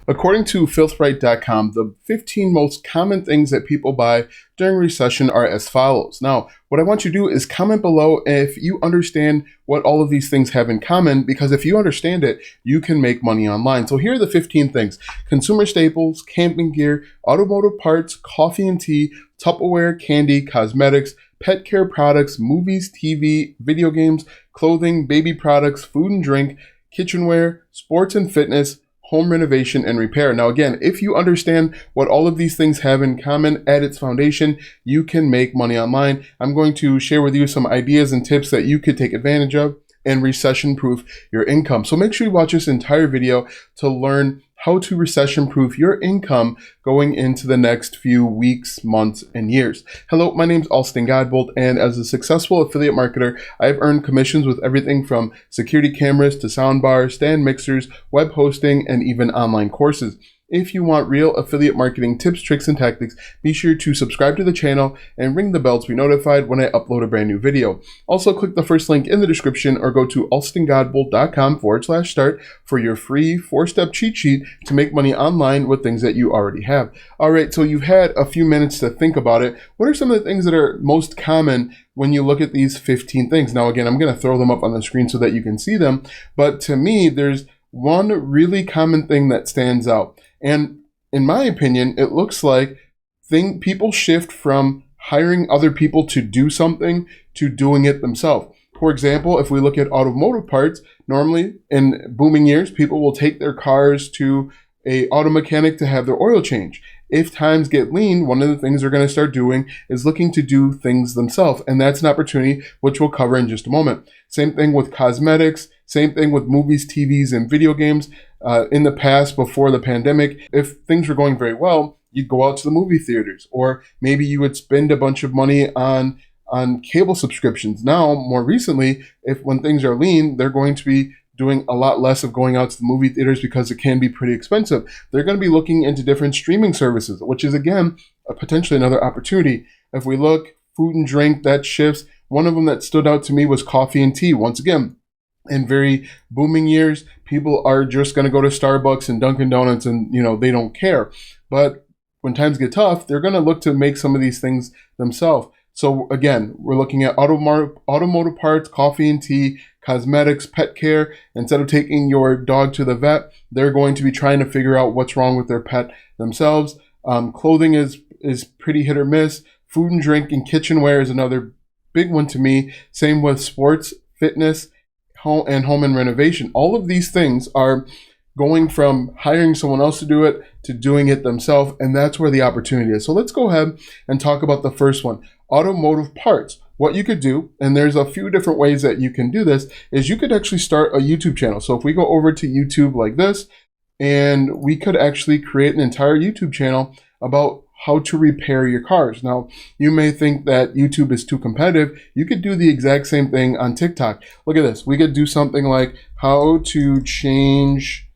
According to filthright.com, the 15 most common things that people buy during recession are as follows. Now, what I want you to do is comment below if you understand what all of these things have in common, because if you understand it, you can make money online. So here are the 15 things: consumer staples, camping gear, automotive parts, coffee and tea, Tupperware, candy, cosmetics, pet care products, movies, TV, video games, clothing, baby products, food and drink, kitchenware, sports and fitness, home renovation and repair. Now, again, if you understand what all of these things have in common at its foundation, you can make money online. I'm going to share with you some ideas and tips that you could take advantage of and recession proof your income. So make sure you watch this entire video to learn how to recession proof your income going into the next few weeks, months, and years. Hello, my name's Alston Godbold, and as a successful affiliate marketer, I've earned commissions with everything from security cameras to soundbars, stand mixers, web hosting, and even online courses. If you want real affiliate marketing tips, tricks, and tactics, be sure to subscribe to the channel and ring the bell to be notified when I upload a brand new video. Also, click the first link in the description or go to alstongodbold.com/start for your free 4-step cheat sheet to make money online with things that you already have. All right, so you've had a few minutes to think about it. What are some of the things that are most common when you look at these 15 things? Now, again, I'm going to throw them up on the screen so that you can see them. But to me, there's one really common thing that stands out. And in my opinion, it looks like people shift from hiring other people to do something to doing it themselves. For example, if we look at automotive parts, normally in booming years, people will take their cars to a auto mechanic to have their oil change. If times get lean, one of the things they're going to start doing is looking to do things themselves. And that's an opportunity which we'll cover in just a moment. Same thing with cosmetics, same thing with movies, TVs, and video games. In the past, before the pandemic, if things were going very well, you'd go out to the movie theaters, or maybe you would spend a bunch of money on cable subscriptions. Now, more recently, when things are lean, they're going to be doing a lot less of going out to the movie theaters because it can be pretty expensive. They're going to be looking into different streaming services, which is, again, potentially another opportunity. If we look, food and drink, that shifts. One of them that stood out to me was coffee and tea. Once again, in very booming years, people are just going to go to Starbucks and Dunkin' Donuts and, they don't care. But when times get tough, they're going to look to make some of these things themselves. So again, we're looking at automotive parts, coffee and tea, cosmetics, pet care. Instead of taking your dog to the vet, they're going to be trying to figure out what's wrong with their pet themselves. Clothing is pretty hit or miss. Food and drink and kitchenware is another big one to me. Same with sports, fitness, home and renovation. All of these things are going from hiring someone else to do it to doing it themselves, and that's where the opportunity is. So let's go ahead and talk about the first one, automotive parts. What you could do, and there's a few different ways that you can do this, is you could actually start a YouTube channel. So if we go over to YouTube like this, and we could actually create an entire YouTube channel about how to repair your cars. Now, you may think that YouTube is too competitive. You could do the exact same thing on TikTok. Look at this. We could do something like how to change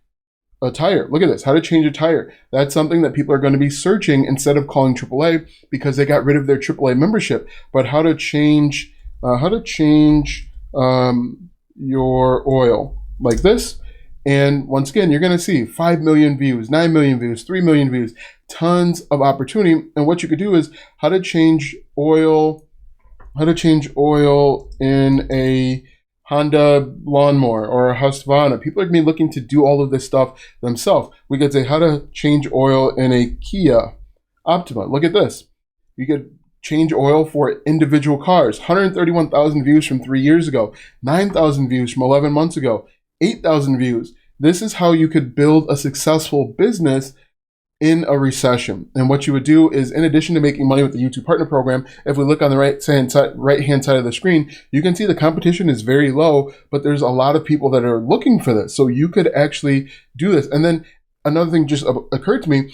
a tire. Look at this, how to change a tire. That's something that people are going to be searching instead of calling AAA because they got rid of their AAA membership. But how to change your oil like this. And once again, you're going to see 5 million views, 9 million views, 3 million views, tons of opportunity. And what you could do is how to change oil in a Honda lawnmower or a Husqvarna. People are going to be looking to do all of this stuff themselves. We could say how to change oil in a Kia Optima. Look at this. You could change oil for individual cars. 131,000 views from 3 years ago, 9,000 views from 11 months ago, 8,000 views. This is how you could build a successful business in a recession. And what you would do is, in addition to making money with the YouTube Partner Program, if we look on the right-hand side of the screen, you can see the competition is very low, but there's a lot of people that are looking for this. So you could actually do this. And then another thing just occurred to me,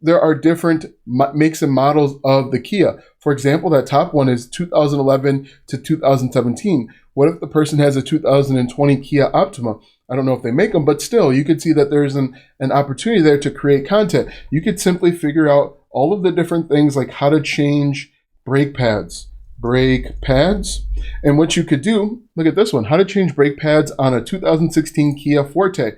there are different makes and models of the Kia. For example, that top one is 2011 to 2017. What if the person has a 2020 Kia Optima? I don't know if they make them, but still, you could see that there's an opportunity there to create content. You could simply figure out all of the different things like how to change brake pads. And what you could do, look at this one, how to change brake pads on a 2016 Kia Forte.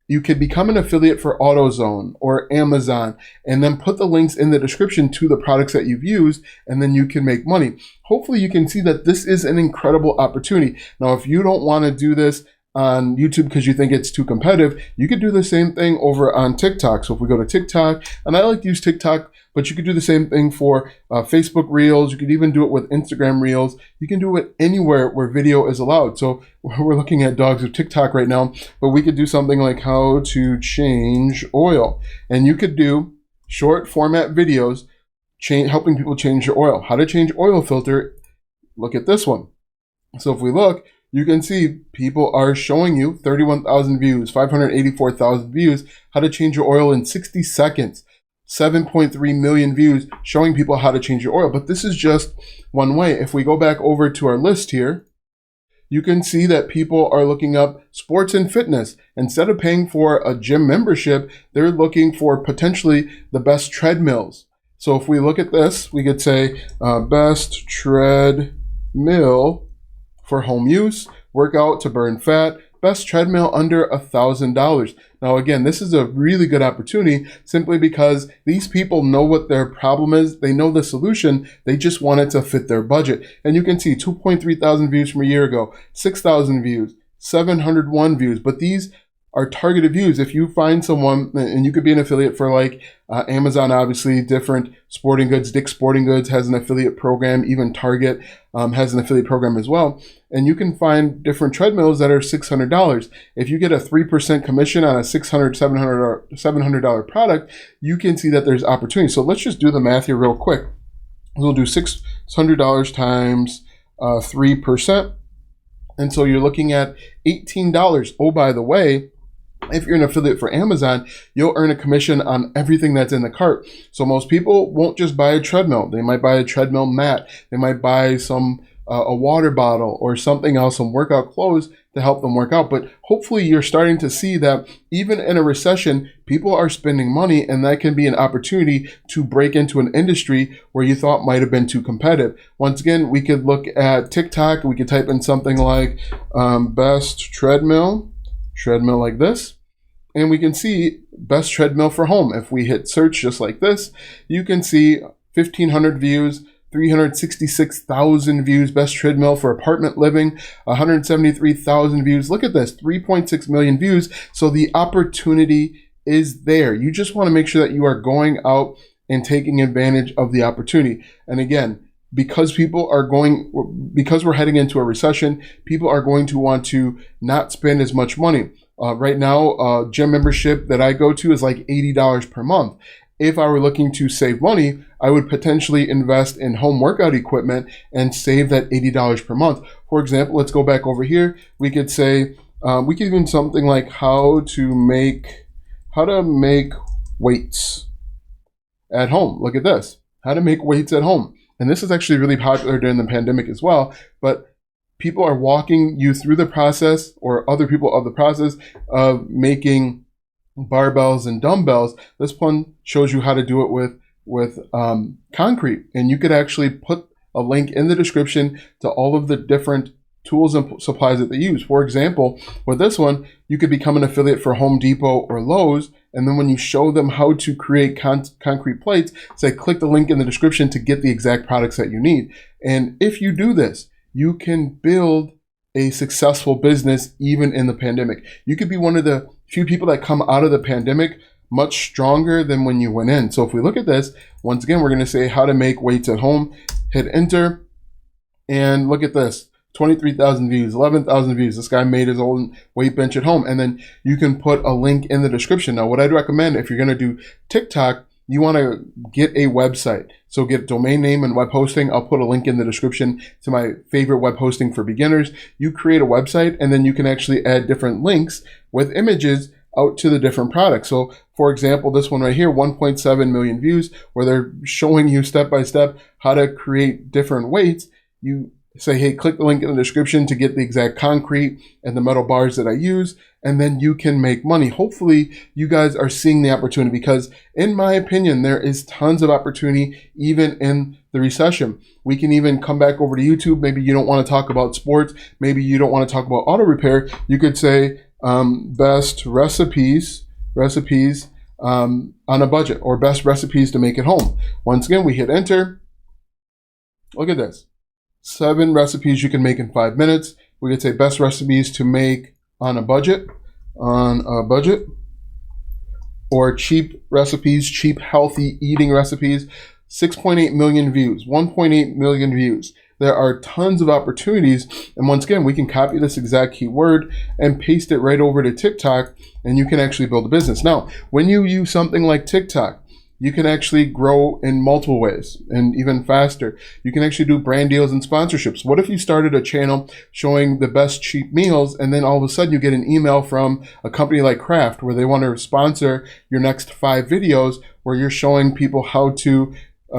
You could become an affiliate for AutoZone or Amazon and then put the links in the description to the products that you've used, and then you can make money. Hopefully you can see that this is an incredible opportunity. Now, if you don't want to do this on YouTube because you think it's too competitive, you could do the same thing over on TikTok. So if we go to TikTok, and I like to use TikTok, but you could do the same thing for Facebook Reels. You could even do it with Instagram Reels. You can do it anywhere where video is allowed. So we're looking at dogs of TikTok right now, but we could do something like how to change oil. And you could do short format videos helping people change their oil. How to change oil filter. Look at this one. So if we look, you can see people are showing you 31,000 views, 584,000 views, how to change your oil in 60 seconds, 7.3 million views showing people how to change your oil. But this is just one way. If we go back over to our list here, you can see that people are looking up sports and fitness. Instead of paying for a gym membership, they're looking for potentially the best treadmills. So if we look at this, we could say best treadmill for home use, workout to burn fat, best treadmill under $1,000. Now again, this is a really good opportunity simply because these people know what their problem is. They know the solution. They just want it to fit their budget. And you can see 2.3 thousand views from a year ago, 6,000 views, 701 views. But these are targeted views. If you find someone, and you could be an affiliate for like Amazon, obviously, different sporting goods. Dick's Sporting Goods has an affiliate program. Even Target has an affiliate program as well. And you can find different treadmills that are $600. If you get a 3% commission on a $600, $700 product, you can see that there's opportunity. So let's just do the math here real quick. We'll do $600 times 3%. And so you're looking at $18. Oh, by the way, if you're an affiliate for Amazon, you'll earn a commission on everything that's in the cart. So most people won't just buy a treadmill. They might buy a treadmill mat. They might buy some a water bottle or something else, some workout clothes to help them work out. But hopefully you're starting to see that even in a recession, people are spending money, and that can be an opportunity to break into an industry where you thought might have been too competitive. Once again, we could look at TikTok. We could type in something like best treadmill like this. And we can see best treadmill for home. If we hit search just like this, you can see 1,500 views, 366,000 views, best treadmill for apartment living, 173,000 views. Look at this, 3.6 million views. So the opportunity is there. You just want to make sure that you are going out and taking advantage of the opportunity. And again, because we're heading into a recession, people are going to want to not spend as much money. Right now, gym membership that I go to is like $80 per month. If I were looking to save money, I would potentially invest in home workout equipment and save that $80 per month. For example, let's go back over here. We could say, we could even something like how to make weights at home. Look at this, how to make weights at home. And this is actually really popular during the pandemic as well, but people are walking you through the process, or other people of the process of making barbells and dumbbells. This one shows you how to do it with concrete. And you could actually put a link in the description to all of the different tools and supplies that they use. For example, with this one, you could become an affiliate for Home Depot or Lowe's. And then when you show them how to create concrete plates, say, click the link in the description to get the exact products that you need. And if you do this, you can build a successful business even in the pandemic. You could be one of the few people that come out of the pandemic much stronger than when you went in. So if we look at this, once again, we're going to say how to make weights at home, hit enter, and look at this. 23,000 views, 11,000 views. This guy made his own weight bench at home. And then you can put a link in the description. Now, what I'd recommend if you're going to do TikTok, you want to get a website. So get domain name and web hosting. I'll put a link in the description to my favorite web hosting for beginners. You create a website, and then you can actually add different links with images out to the different products. So for example, this one right here, 1.7 million views, where they're showing you step by step how to create different weights. You say, hey, click the link in the description to get the exact concrete and the metal bars that I use, and then you can make money. Hopefully you guys are seeing the opportunity, because in my opinion, there is tons of opportunity even in the recession. We can even come back over to YouTube. Maybe you don't want to talk about sports. Maybe you don't want to talk about auto repair. You could say best recipes on a budget, or best recipes to make at home. Once again, we hit enter. Look at this. 7 recipes you can make in 5 minutes. We could say best recipes to make on a budget, or cheap recipes, cheap healthy eating recipes. 6.8 million views, 1.8 million views. There are tons of opportunities. And once again, we can copy this exact keyword and paste it right over to TikTok, and you can actually build a business. Now, when you use something like TikTok, you can actually grow in multiple ways and even faster. You can actually do brand deals and sponsorships. What if you started a channel showing the best cheap meals, and then all of a sudden you get an email from a company like Kraft where they want to sponsor your next 5 videos where you're showing people how to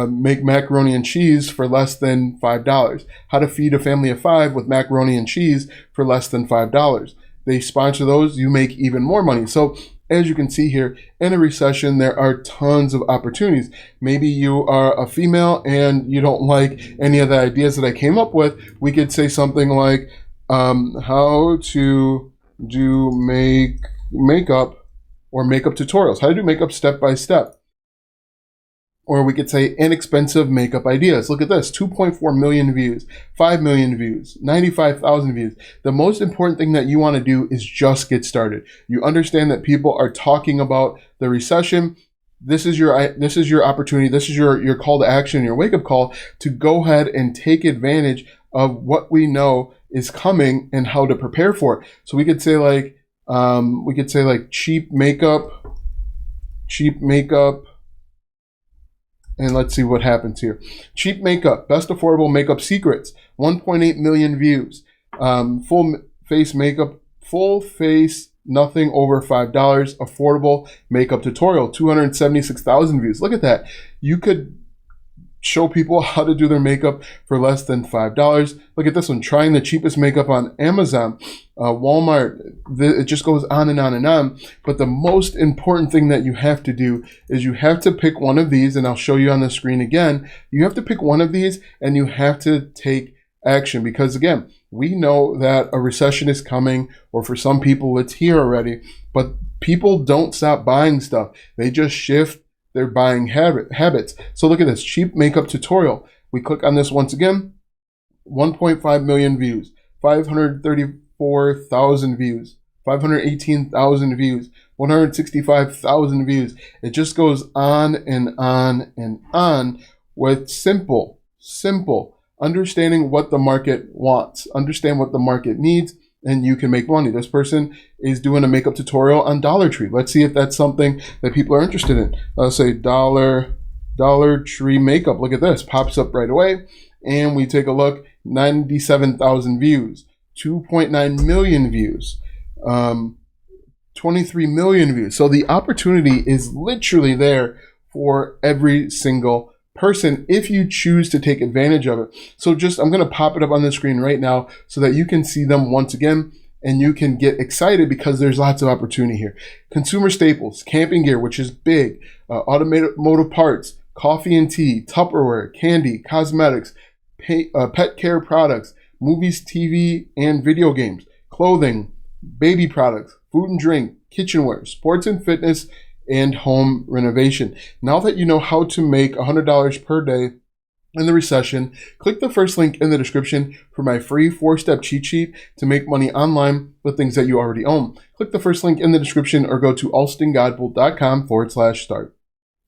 make macaroni and cheese for less than $5. How to feed a family of 5 with macaroni and cheese for less than $5. They sponsor those, you make even more money. So as you can see here, in a recession, there are tons of opportunities. Maybe you are a female and you don't like any of the ideas that I came up with. We could say something like, how to do makeup, or makeup tutorials. How to do makeup step by step. Or we could say inexpensive makeup ideas. Look at this, 2.4 million views, 5 million views, 95,000 views. The most important thing that you want to do is just get started. You understand that people are talking about the recession. This is your opportunity. This is your call to action, your wake up call to go ahead and take advantage of what we know is coming and how to prepare for it. So we could say like cheap makeup. And let's see what happens here. Cheap makeup, best affordable makeup secrets, 1.8 million views. Full face makeup, full face, nothing over $5, affordable makeup tutorial, 276,000 views. Look at that. You could show people how to do their makeup for less than $5. Look at this one, trying the cheapest makeup on Amazon, Walmart. It just goes on and on and on. But the most important thing that you have to do is you have to pick one of these, and I'll show you on the screen again. You have to pick one of these and you have to take action, because again, we know that a recession is coming, or for some people it's here already, but people don't stop buying stuff. They just shift their buying habits. So look at this, cheap makeup tutorial. We click on this once again, 1.5 million views, 534,000 views, 518,000 views, 165,000 views. It just goes on and on and on with simple, understanding what the market wants, understand what the market needs, and you can make money. This person is doing a makeup tutorial on Dollar Tree. Let's see if that's something that people are interested in. Let's say Dollar Tree makeup. Look at this, pops up right away. And we take a look, 97,000 views, 2.9 million views, 23 million views. So the opportunity is literally there for every single person if you choose to take advantage of it. So I'm going to pop it up on the screen right now so that you can see them once again and you can get excited, because there's lots of opportunity here. Consumer staples, camping gear, which is big, automotive parts, coffee and tea, Tupperware, candy, cosmetics, pet care products, movies, TV, and video games, clothing, baby products, food and drink, kitchenware, sports and fitness, and home renovation. Now that you know how to make $100 per day in the recession, click the first link in the description for my free 4-step cheat sheet to make money online with things that you already own. Click the first link in the description or go to alstongodbolt.com/start.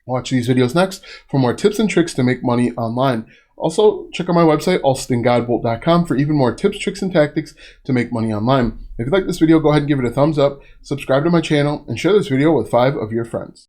Watch these videos next for more tips and tricks to make money online. Also, check out my website, alstongodbolt.com, for even more tips, tricks, and tactics to make money online. If you like this video, go ahead and give it a thumbs up, subscribe to my channel, and share this video with 5 of your friends.